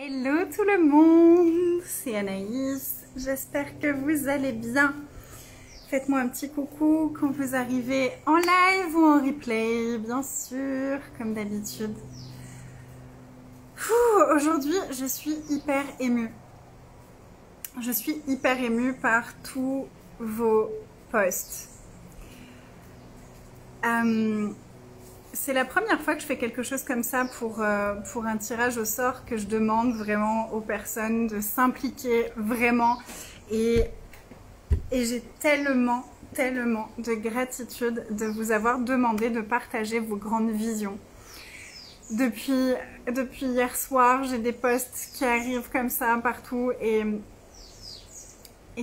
Hello tout le monde, c'est Anaïs, j'espère que vous allez bien. Faites-moi un petit coucou quand vous arrivez en live ou en replay, bien sûr, comme d'habitude. Aujourd'hui, je suis hyper émue. Je suis hyper émue par tous vos posts. C'est la première fois que je fais quelque chose comme ça pour un tirage au sort, que je demande vraiment aux personnes de s'impliquer vraiment. Et j'ai tellement de gratitude de vous avoir demandé de partager vos grandes visions. Depuis hier soir, j'ai des posts qui arrivent comme ça partout et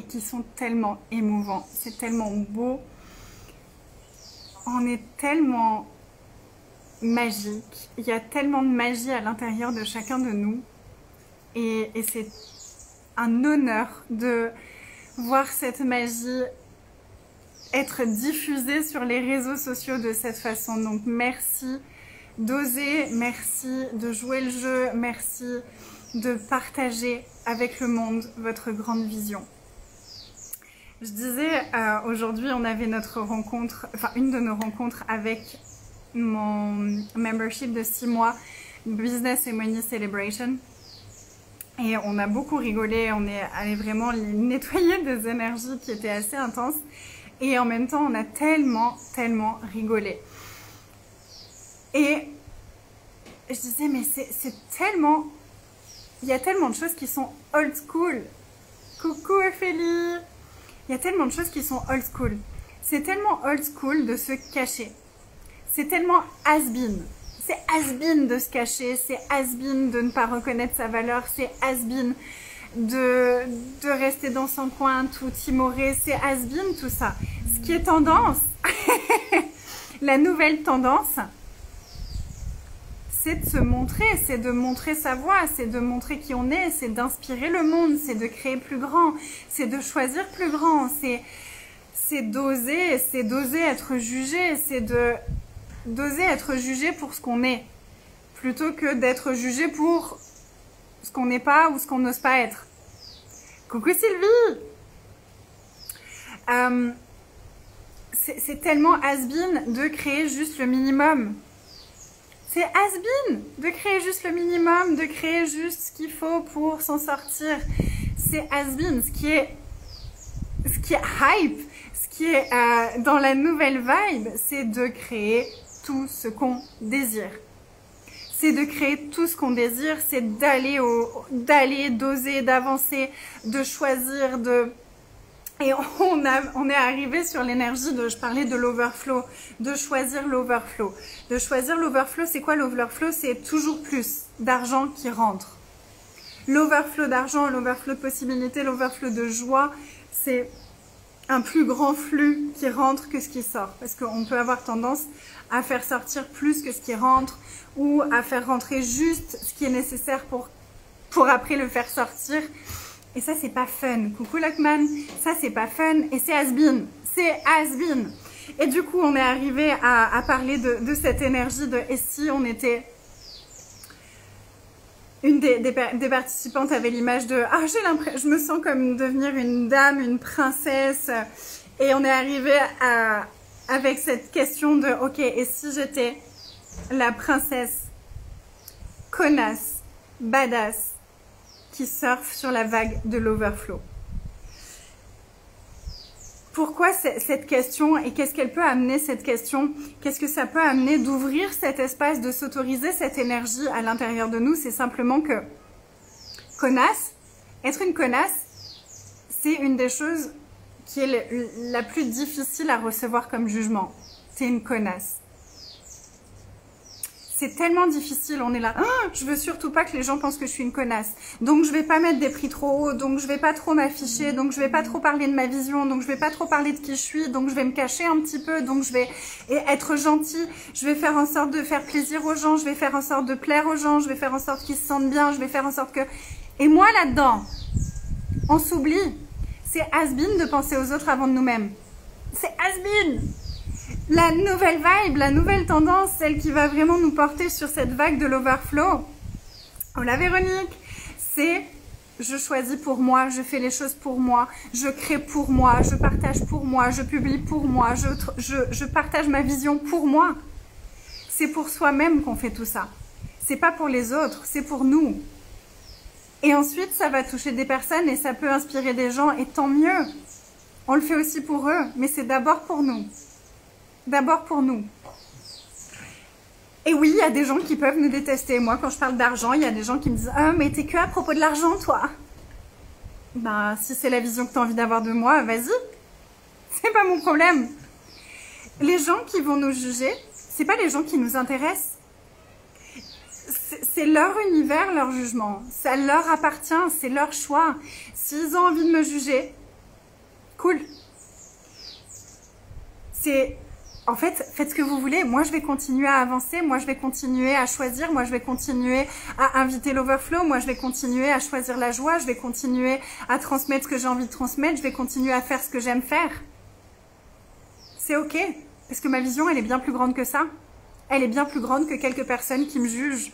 qui sont tellement émouvants. C'est tellement beau. On est tellement magique. Il y a tellement de magie à l'intérieur de chacun de nous. Et c'est un honneur de voir cette magie être diffusée sur les réseaux sociaux de cette façon. Donc merci d'oser, merci de jouer le jeu, merci de partager avec le monde votre grande vision. Je disais, aujourd'hui on avait notre rencontre, enfin une de nos rencontres avec mon membership de 6 mois, Business and Money Celebration. Et on a beaucoup rigolé, on est allé vraiment nettoyer des énergies qui étaient assez intenses. Et en même temps, on a tellement rigolé. Et je disais, mais c'est tellement... Il y a tellement de choses qui sont old school. Coucou Ophélie! Il y a tellement de choses qui sont old school. C'est tellement old school de se cacher. C'est tellement has-been. C'est has-been de se cacher, c'est has-been de ne pas reconnaître sa valeur, c'est has-been de rester dans son coin tout timoré, c'est has-been tout ça. Ce qui est tendance, la nouvelle tendance, c'est de se montrer, c'est de montrer sa voix, c'est de montrer qui on est, c'est d'inspirer le monde, c'est de créer plus grand, c'est de choisir plus grand, c'est d'oser être jugé, c'est d'oser être jugé pour ce qu'on est, plutôt que d'être jugé pour ce qu'on n'est pas ou ce qu'on n'ose pas être. Coucou Sylvie! C'est tellement has-been de créer juste le minimum. C'est has-been de créer juste le minimum, de créer juste ce qu'il faut pour s'en sortir. C'est has-been, ce qui est hype, ce qui est dans la nouvelle vibe, c'est de créer tout ce qu'on désire. C'est de créer tout ce qu'on désire, c'est d'aller, d'oser, d'avancer, de choisir, Et on est arrivé sur l'énergie je parlais de l'overflow, de choisir l'overflow. De choisir l'overflow, c'est quoi l'overflow? C'est toujours plus d'argent qui rentre. L'overflow d'argent, l'overflow de possibilités, l'overflow de joie, c'est un plus grand flux qui rentre que ce qui sort. Parce qu'on peut avoir tendance à faire sortir plus que ce qui rentre ou à faire rentrer juste ce qui est nécessaire pour après le faire sortir. Et ça, c'est pas fun. Coucou Lockman, ça, c'est pas fun et c'est has-been. C'est has-been. Et du coup, on est arrivé à parler de cette énergie de « et si on était… » Une des participantes avait l'image de « ah, je me sens comme devenir une dame, une princesse ». Et on est arrivé avec cette question de « ok, et si j'étais la princesse connasse, badass, qui surfe sur la vague de l'overflow ». Pourquoi cette question et qu'est-ce qu'elle peut amener cette question? Qu'est-ce que ça peut amener d'ouvrir cet espace, de s'autoriser cette énergie à l'intérieur de nous? C'est simplement que connasse, être une connasse, c'est une des choses qui est la plus difficile à recevoir comme jugement. C'est une connasse. C'est tellement difficile, on est là, oh, je veux surtout pas que les gens pensent que je suis une connasse. Donc je vais pas mettre des prix trop hauts, donc je vais pas trop m'afficher, donc je vais pas trop parler de ma vision, donc je vais pas trop parler de qui je suis, donc je vais me cacher un petit peu, donc je vais être gentille, je vais faire en sorte de faire plaisir aux gens, je vais faire en sorte de plaire aux gens, je vais faire en sorte qu'ils se sentent bien, je vais faire en sorte que... Et moi là-dedans, on s'oublie. C'est has-been de penser aux autres avant de nous-mêmes. C'est has-been. La nouvelle vibe, la nouvelle tendance, celle qui va vraiment nous porter sur cette vague de l'overflow. Hola Véronique, c'est je choisis pour moi, je fais les choses pour moi, je crée pour moi, je partage pour moi, je publie pour moi, je partage ma vision pour moi. C'est pour soi-même qu'on fait tout ça. C'est pas pour les autres, c'est pour nous. Et ensuite, ça va toucher des personnes et ça peut inspirer des gens, et tant mieux. On le fait aussi pour eux, mais c'est d'abord pour nous. D'abord pour nous. Et oui, il y a des gens qui peuvent nous détester. Moi, quand je parle d'argent, il y a des gens qui me disent « Ah, mais t'es que à propos de l'argent, toi !» Ben, si c'est la vision que t'as envie d'avoir de moi, vas-y. C'est pas mon problème. Les gens qui vont nous juger, c'est pas les gens qui nous intéressent. C'est leur univers, leur jugement. Ça leur appartient, c'est leur choix. S'ils ont envie de me juger, cool. En fait, faites ce que vous voulez. Moi, je vais continuer à avancer. Moi, je vais continuer à choisir. Moi, je vais continuer à inviter l'overflow. Moi, je vais continuer à choisir la joie. Je vais continuer à transmettre ce que j'ai envie de transmettre. Je vais continuer à faire ce que j'aime faire. C'est OK. Parce que ma vision, elle est bien plus grande que ça. Elle est bien plus grande que quelques personnes qui me jugent.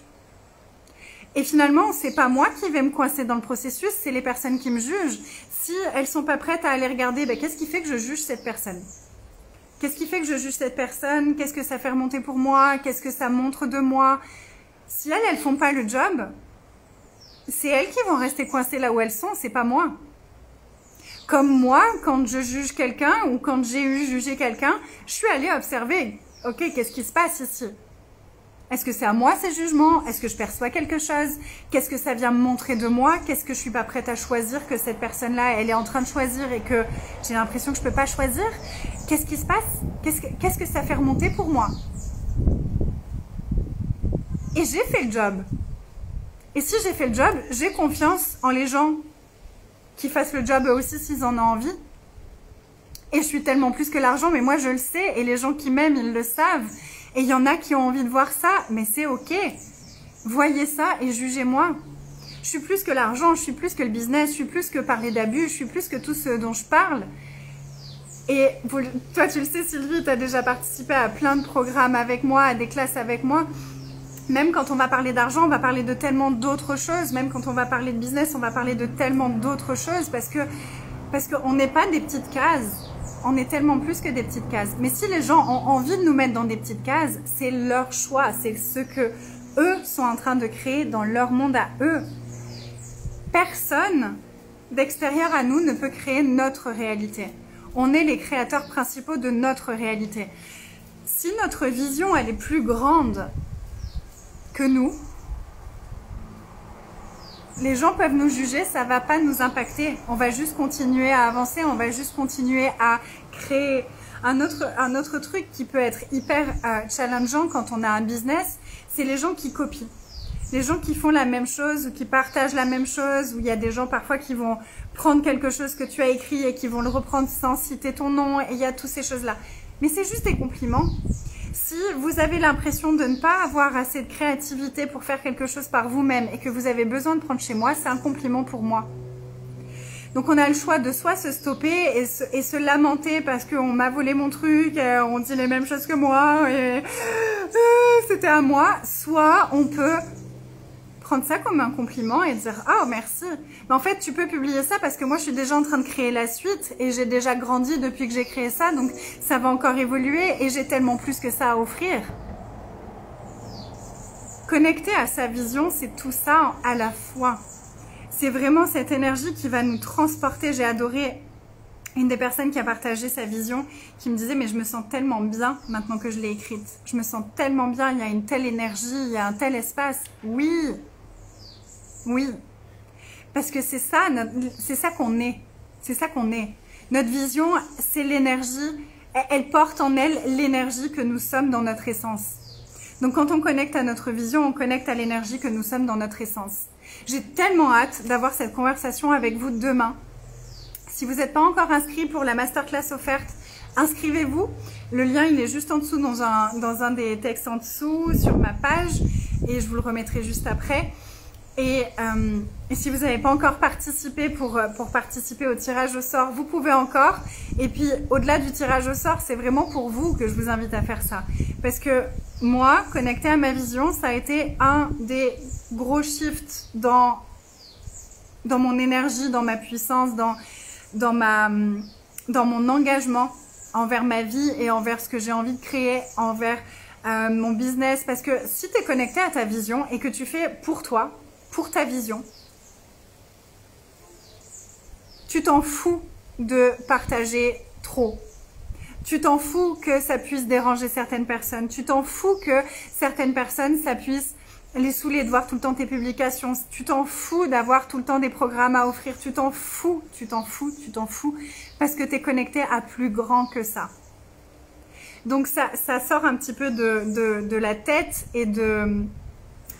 Et finalement, c'est pas moi qui vais me coincer dans le processus, c'est les personnes qui me jugent. Si elles sont pas prêtes à aller regarder, ben, qu'est-ce qui fait que je juge cette personne? Qu'est-ce qui fait que je juge cette personne? Qu'est-ce que ça fait remonter pour moi? Qu'est-ce que ça montre de moi? Si elles font pas le job, c'est elles qui vont rester coincées là où elles sont, c'est pas moi. Comme moi, quand je juge quelqu'un ou quand j'ai eu jugé quelqu'un, je suis allée observer. Ok, qu'est-ce qui se passe ici? Est-ce que c'est à moi ces jugements? Est-ce que je perçois quelque chose? Qu'est-ce que ça vient me montrer de moi? Qu'est-ce que je suis pas prête à choisir que cette personne-là, elle est en train de choisir et que j'ai l'impression que je peux pas choisir? Qu'est-ce qui se passe? Qu'est-ce que ça fait remonter pour moi? Et j'ai fait le job. Et si j'ai fait le job, j'ai confiance en les gens qui fassent le job eux aussi s'ils en ont envie. Et je suis tellement plus que l'argent, mais moi je le sais, et les gens qui m'aiment, ils le savent. Et il y en a qui ont envie de voir ça, mais c'est OK. Voyez ça et jugez-moi. Je suis plus que l'argent, je suis plus que le business, je suis plus que parler d'abus, je suis plus que tout ce dont je parle. Et toi, tu le sais, Sylvie, tu as déjà participé à plein de programmes avec moi, à des classes avec moi. Même quand on va parler d'argent, on va parler de tellement d'autres choses. Même quand on va parler de business, on va parler de tellement d'autres choses parce qu'on n'est pas des petites cases. On est tellement plus que des petites cases. Mais si les gens ont envie de nous mettre dans des petites cases, c'est leur choix. C'est ce que eux sont en train de créer dans leur monde à eux. Personne d'extérieur à nous ne peut créer notre réalité. On est les créateurs principaux de notre réalité. Si notre vision, elle est plus grande que nous, les gens peuvent nous juger, ça va pas nous impacter. On va juste continuer à avancer, on va juste continuer à créer un autre truc qui peut être hyper challengeant quand on a un business, c'est les gens qui copient. Les gens qui font la même chose ou qui partagent la même chose, où il y a des gens parfois qui vont prendre quelque chose que tu as écrit et qui vont le reprendre sans citer ton nom, et il y a toutes ces choses-là. Mais c'est juste des compliments. Si vous avez l'impression de ne pas avoir assez de créativité pour faire quelque chose par vous-même et que vous avez besoin de prendre chez moi, c'est un compliment pour moi. Donc on a le choix de soit se stopper et se lamenter parce qu'on m'a volé mon truc, on dit les mêmes choses que moi, et c'était à moi. Soit on peut prendre ça comme un compliment et dire « Ah, oh, merci !» Mais en fait, tu peux publier ça parce que moi, je suis déjà en train de créer la suite et j'ai déjà grandi depuis que j'ai créé ça, donc ça va encore évoluer et j'ai tellement plus que ça à offrir. Connecter à sa vision, c'est tout ça à la fois. C'est vraiment cette énergie qui va nous transporter. J'ai adoré une des personnes qui a partagé sa vision, qui me disait « Mais je me sens tellement bien maintenant que je l'ai écrite. Je me sens tellement bien, il y a une telle énergie, il y a un tel espace. » Oui! Oui, parce que c'est ça qu'on est. C'est ça qu'on est. Notre vision, c'est l'énergie. Elle porte en elle l'énergie que nous sommes dans notre essence. Donc quand on connecte à notre vision, on connecte à l'énergie que nous sommes dans notre essence. J'ai tellement hâte d'avoir cette conversation avec vous demain. Si vous n'êtes pas encore inscrit pour la masterclass offerte, inscrivez-vous. Le lien, il est juste en dessous, dans un des textes en dessous, sur ma page. Et je vous le remettrai juste après. Et si vous n'avez pas encore participé pour participer au tirage au sort, vous pouvez encore. Et puis, au-delà du tirage au sort, c'est vraiment pour vous que je vous invite à faire ça. Parce que moi, connecter à ma vision, ça a été un des gros shifts dans dans mon énergie, dans ma puissance, dans mon engagement envers ma vie et envers ce que j'ai envie de créer, envers mon business. Parce que si tu es connecté à ta vision et que tu fais pour toi, pour ta vision, tu t'en fous de partager trop. Tu t'en fous que ça puisse déranger certaines personnes. Tu t'en fous que certaines personnes, ça puisse les saouler de voir tout le temps tes publications. Tu t'en fous d'avoir tout le temps des programmes à offrir. Tu t'en fous, tu t'en fous, tu t'en fous. Parce que tu es connecté à plus grand que ça. Donc ça sort un petit peu de la tête et de...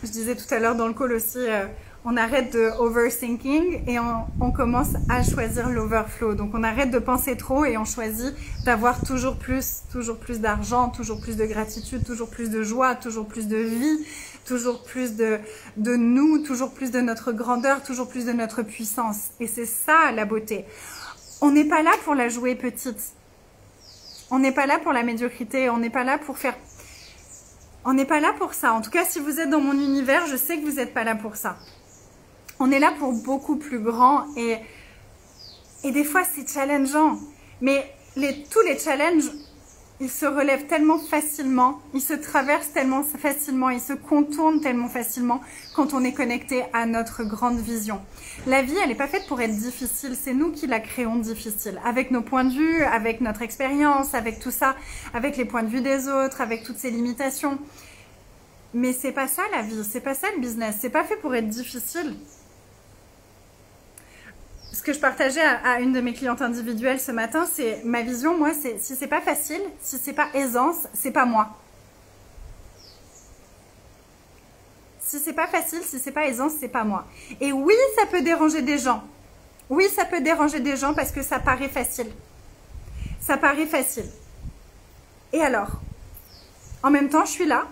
Je disais tout à l'heure dans le call aussi... on arrête de overthinking et on commence à choisir l'overflow. Donc on arrête de penser trop et on choisit d'avoir toujours plus d'argent, toujours plus de gratitude, toujours plus de joie, toujours plus de vie, toujours plus de nous, toujours plus de notre grandeur, toujours plus de notre puissance. Et c'est ça la beauté. On n'est pas là pour la jouer petite. On n'est pas là pour la médiocrité, on n'est pas là pour faire... On n'est pas là pour ça. En tout cas, si vous êtes dans mon univers, je sais que vous n'êtes pas là pour ça. On est là pour beaucoup plus grand et des fois c'est challengeant. Mais tous les challenges, ils se relèvent tellement facilement, ils se traversent tellement facilement, ils se contournent tellement facilement quand on est connecté à notre grande vision. La vie, elle n'est pas faite pour être difficile, c'est nous qui la créons difficile. Avec nos points de vue, avec notre expérience, avec tout ça, avec les points de vue des autres, avec toutes ces limitations. Mais c'est pas ça la vie, c'est pas ça le business, c'est pas fait pour être difficile. Ce que je partageais à une de mes clientes individuelles ce matin, c'est ma vision, moi, c'est si c'est pas facile, si c'est pas aisance, c'est pas moi. Si c'est pas facile, si c'est pas aisance, c'est pas moi. Et oui, ça peut déranger des gens. Oui, ça peut déranger des gens parce que ça paraît facile. Ça paraît facile. Et alors, en même temps, je suis là.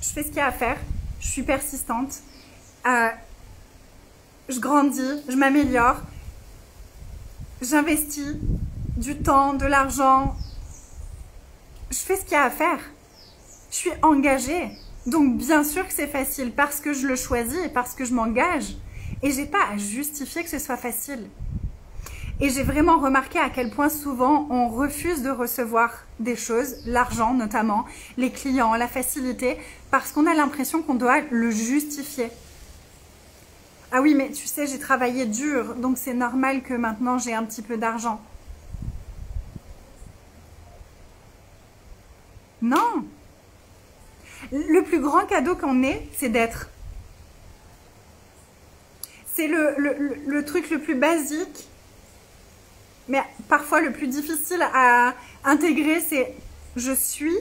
Je fais ce qu'il y a à faire. Je suis persistante. Je grandis, je m'améliore, j'investis du temps, de l'argent, je fais ce qu'il y a à faire. Je suis engagée, donc bien sûr que c'est facile parce que je le choisis et parce que je m'engage. Et j'ai pas à justifier que ce soit facile. Et j'ai vraiment remarqué à quel point souvent on refuse de recevoir des choses, l'argent notamment, les clients, la facilité, parce qu'on a l'impression qu'on doit le justifier. Ah oui, mais tu sais, j'ai travaillé dur, donc c'est normal que maintenant j'ai un petit peu d'argent. Non. Le plus grand cadeau qu'on ait, c'est d'être. C'est le truc le plus basique, mais parfois le plus difficile à intégrer, c'est je suis.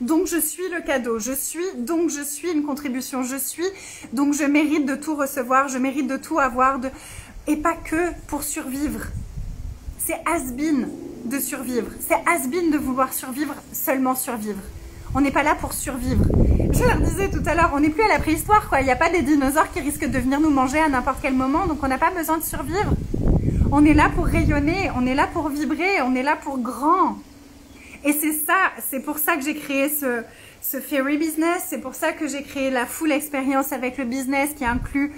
Donc je suis le cadeau, donc je suis une contribution, donc je mérite de tout recevoir, je mérite de tout avoir, et pas que pour survivre. C'est has-been de survivre, c'est has-been de vouloir survivre, seulement survivre. On n'est pas là pour survivre. Je leur disais tout à l'heure, on n'est plus à la préhistoire, quoi. Il n'y a pas des dinosaures qui risquent de venir nous manger à n'importe quel moment, donc on n'a pas besoin de survivre. On est là pour rayonner, on est là pour vibrer, on est là pour grand. Et c'est ça, c'est pour ça que j'ai créé ce Fairy Business, c'est pour ça que j'ai créé la full expérience avec le business qui inclut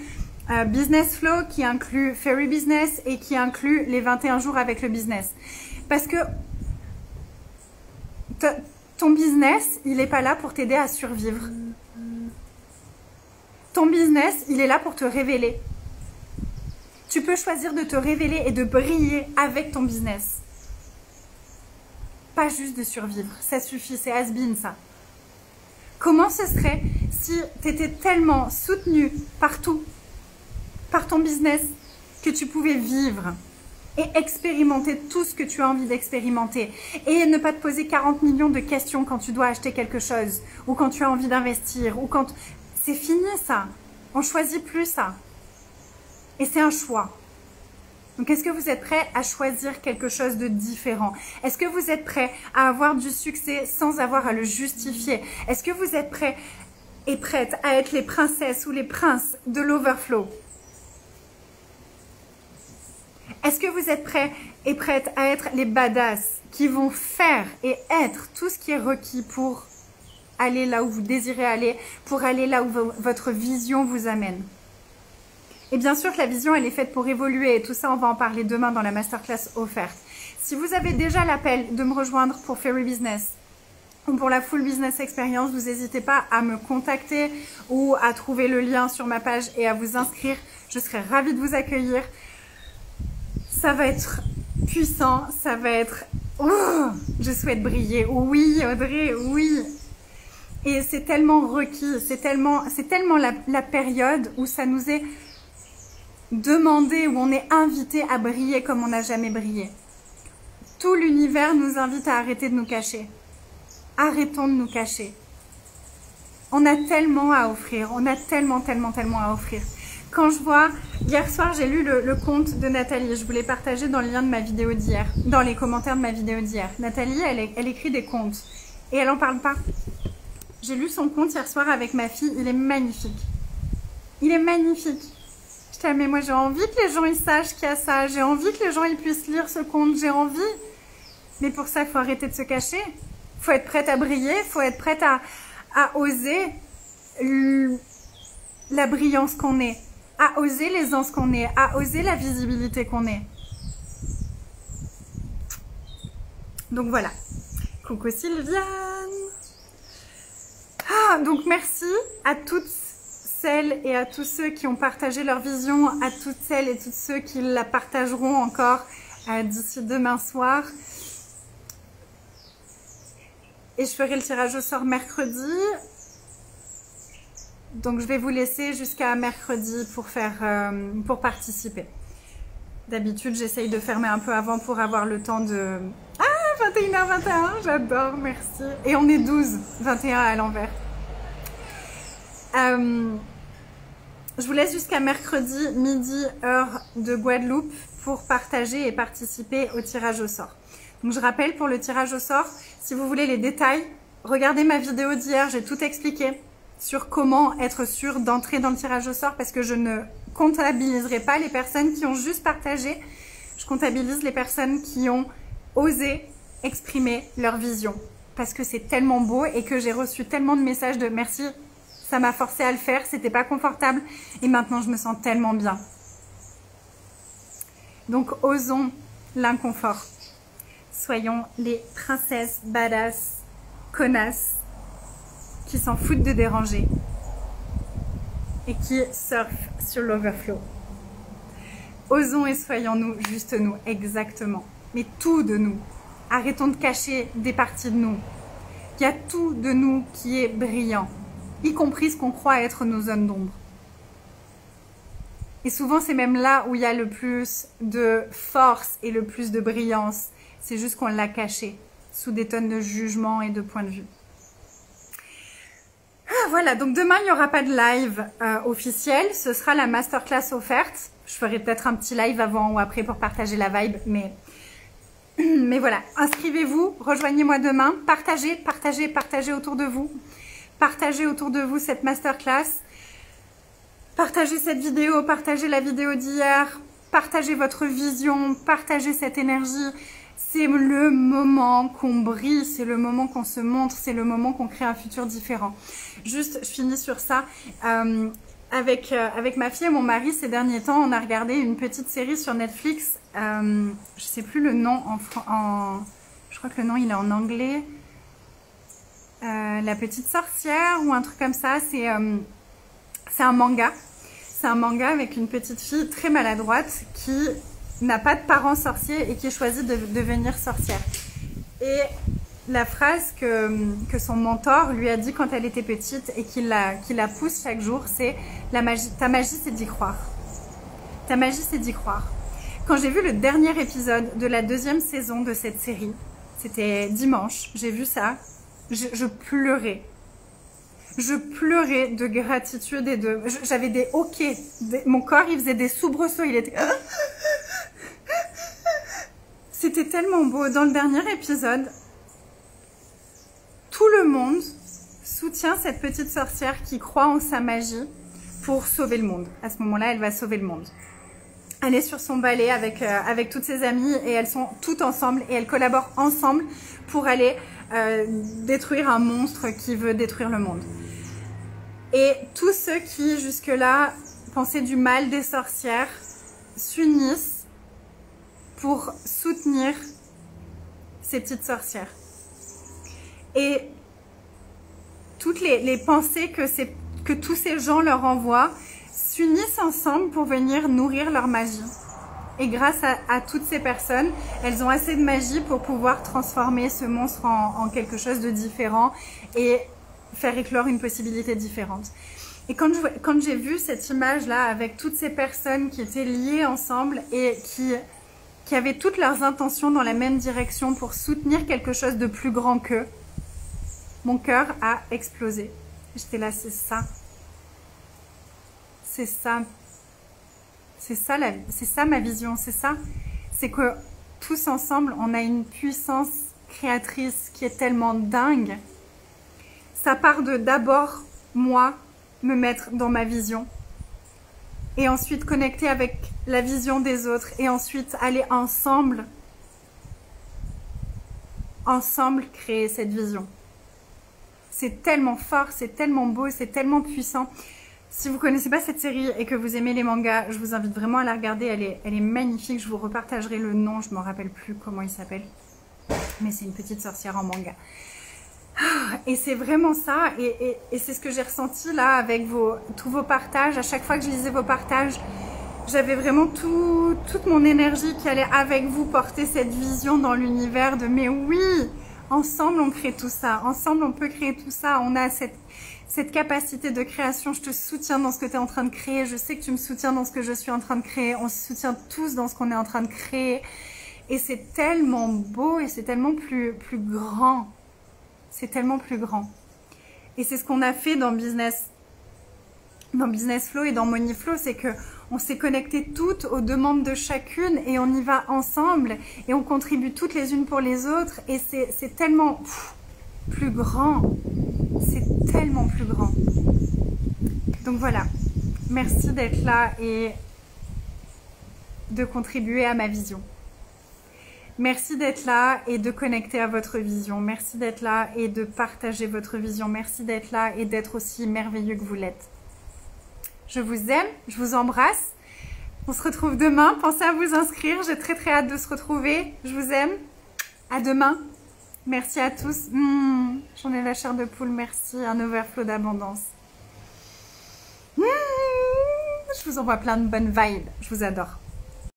Business Flow, qui inclut Fairy Business et qui inclut les 21 jours avec le business. Parce que ton business, il n'est pas là pour t'aider à survivre. Ton business, il est là pour te révéler. Tu peux choisir de te révéler et de briller avec ton business. Pas juste de survivre, ça suffit, c'est has-been ça. Comment ce serait si tu étais tellement soutenu partout, par ton business, que tu pouvais vivre et expérimenter tout ce que tu as envie d'expérimenter et ne pas te poser 40 millions de questions quand tu dois acheter quelque chose ou quand tu as envie d'investir ou quand... C'est fini ça, on choisit plus ça. Et c'est un choix. Donc, est-ce que vous êtes prêt à choisir quelque chose de différent? Est-ce que vous êtes prêt à avoir du succès sans avoir à le justifier? Est-ce que vous êtes prêt et prête à être les princesses ou les princes de l'overflow? Est-ce que vous êtes prêt et prête à être les badass qui vont faire et être tout ce qui est requis pour aller là où vous désirez aller, pour aller là où votre vision vous amène? Et bien sûr que la vision, elle est faite pour évoluer et tout ça, on va en parler demain dans la masterclass offerte. Si vous avez déjà l'appel de me rejoindre pour Fairy Business ou pour la Full Business Experience, vous n'hésitez pas à me contacter ou à trouver le lien sur ma page et à vous inscrire. Je serai ravie de vous accueillir. Ça va être puissant, ça va être... Oh, je souhaite briller. Oui, Audrey, oui. Et c'est tellement requis, c'est tellement la période où ça nous est demandé, où on est invité à briller comme on n'a jamais brillé. Tout l'univers nous invite à arrêter de nous cacher. Arrêtons de nous cacher. On a tellement à offrir, on a tellement à offrir. Quand je vois, hier soir j'ai lu le conte de Nathalie, je voulais partager dans le lien de ma vidéo d'hier, dans les commentaires de ma vidéo d'hier. Nathalie, elle écrit des contes et elle en parle pas. J'ai lu son conte hier soir avec ma fille, il est magnifique. Il est magnifique. Je t'aime, mais moi j'ai envie que les gens ils sachent qu'il y a ça, j'ai envie que les gens ils puissent lire ce conte, j'ai envie. Mais pour ça, il faut arrêter de se cacher. Il faut être prête à briller, il faut être prête à oser la brillance qu'on est, à oser l'aisance qu'on est, à oser la visibilité qu'on est. Donc voilà. Coucou Sylviane. Ah, donc merci à toutes celles et à tous ceux qui ont partagé leur vision, à toutes celles et tous ceux qui la partageront encore d'ici demain soir. Et je ferai le tirage au sort mercredi. Donc je vais vous laisser jusqu'à mercredi pour participer. D'habitude, j'essaye de fermer un peu avant pour avoir le temps de... Ah, 21h21, j'adore, merci. Et on est 12, 21 à l'envers. Je vous laisse jusqu'à mercredi, midi, heure de Guadeloupe, pour partager et participer au tirage au sort. Donc je rappelle pour le tirage au sort, si vous voulez les détails, regardez ma vidéo d'hier, j'ai tout expliqué sur comment être sûr d'entrer dans le tirage au sort parce que je ne comptabiliserai pas les personnes qui ont juste partagé, je comptabilise les personnes qui ont osé exprimer leur vision parce que c'est tellement beau et que j'ai reçu tellement de messages de merci, ça m'a forcé à le faire, c'était pas confortable et maintenant je me sens tellement bien. Donc osons l'inconfort. Soyons les princesses badass, connasses, qui s'en foutent de déranger et qui surfent sur l'overflow. Osons et soyons-nous, juste nous, exactement. Mais tout de nous. Arrêtons de cacher des parties de nous. Il y a tout de nous qui est brillant, y compris ce qu'on croit être nos zones d'ombre. Et souvent, c'est même là où il y a le plus de force et le plus de brillance. C'est juste qu'on l'a caché sous des tonnes de jugements et de points de vue. Ah, voilà, donc demain, il n'y aura pas de live officiel. Ce sera la masterclass offerte. Je ferai peut-être un petit live avant ou après pour partager la vibe. Mais voilà, inscrivez-vous, rejoignez-moi demain. Partagez autour de vous. Partagez autour de vous cette masterclass. Partagez cette vidéo, partagez la vidéo d'hier. Partagez votre vision, partagez cette énergie. C'est le moment qu'on brille, c'est le moment qu'on se montre, c'est le moment qu'on crée un futur différent. Juste, je finis sur ça. Avec ma fille et mon mari, ces derniers temps, on a regardé une petite série sur Netflix. Je sais plus le nom je crois que le nom il est en anglais. La petite sorcière ou un truc comme ça. C'est un manga. C'est un manga avec une petite fille très maladroite qui n'a pas de parents sorciers et qui choisit de devenir sorcière. Et la phrase que son mentor lui a dit quand elle était petite et qui la pousse chaque jour, c'est ta magie c'est d'y croire. Ta magie c'est d'y croire. Quand j'ai vu le dernier épisode de la 2e saison de cette série, c'était dimanche, j'ai vu ça, je pleurais. Je pleurais de gratitude et j'avais des hoquets. Mon corps, il faisait des soubresauts. Il était... C'était tellement beau. Dans le dernier épisode, tout le monde soutient cette petite sorcière qui croit en sa magie pour sauver le monde. À ce moment-là, elle va sauver le monde. Elle est sur son balai avec toutes ses amies et elles sont toutes ensemble et elles collaborent ensemble pour aller détruire un monstre qui veut détruire le monde. Et tous ceux qui jusque-là pensées du mal des sorcières s'unissent pour soutenir ces petites sorcières. Et toutes les pensées que tous ces gens leur envoient s'unissent ensemble pour venir nourrir leur magie. Et grâce à toutes ces personnes, elles ont assez de magie pour pouvoir transformer ce monstre en quelque chose de différent et faire éclore une possibilité différente. Et quand j'ai vu cette image-là avec toutes ces personnes qui étaient liées ensemble et qui avaient toutes leurs intentions dans la même direction pour soutenir quelque chose de plus grand qu'eux, mon cœur a explosé. J'étais là, c'est ça. C'est ça. C'est ça ma vision, c'est ça. C'est que tous ensemble, on a une puissance créatrice qui est tellement dingue. Ça part de d'abord, moi, me mettre dans ma vision. Et ensuite connecter avec la vision des autres. Et ensuite aller ensemble créer cette vision. C'est tellement fort, c'est tellement beau, c'est tellement puissant. Si vous connaissez pas cette série et que vous aimez les mangas, je vous invite vraiment à la regarder. Elle est magnifique. Je vous repartagerai le nom. Je me rappelle plus comment il s'appelle. Mais c'est une petite sorcière en manga. Et c'est vraiment ça. Et c'est ce que j'ai ressenti là avec tous vos partages. À chaque fois que je lisais vos partages, j'avais vraiment toute mon énergie qui allait avec vous porter cette vision dans l'univers de mais oui, ensemble on crée tout ça. Ensemble on peut créer tout ça. On a cette capacité de création, je te soutiens dans ce que tu es en train de créer, je sais que tu me soutiens dans ce que je suis en train de créer, on se soutient tous dans ce qu'on est en train de créer. Et c'est tellement beau et c'est tellement plus grand. C'est tellement plus grand. Et c'est ce qu'on a fait dans Business Flow et dans Money Flow, c'est que on s'est connecté toutes aux demandes de chacune et on y va ensemble et on contribue toutes les unes pour les autres et c'est tellement plus grand. C'est tellement plus grand. Donc voilà, merci d'être là et de contribuer à ma vision. Merci d'être là et de connecter à votre vision. Merci d'être là et de partager votre vision. Merci d'être là et d'être aussi merveilleux que vous l'êtes. Je vous aime, je vous embrasse. On se retrouve demain. Pensez à vous inscrire. J'ai très très hâte de se retrouver. Je vous aime. À demain. Merci à tous. J'en ai la chair de poule. Merci. Un overflow d'abondance. Je vous envoie plein de bonnes vibes. Je vous adore.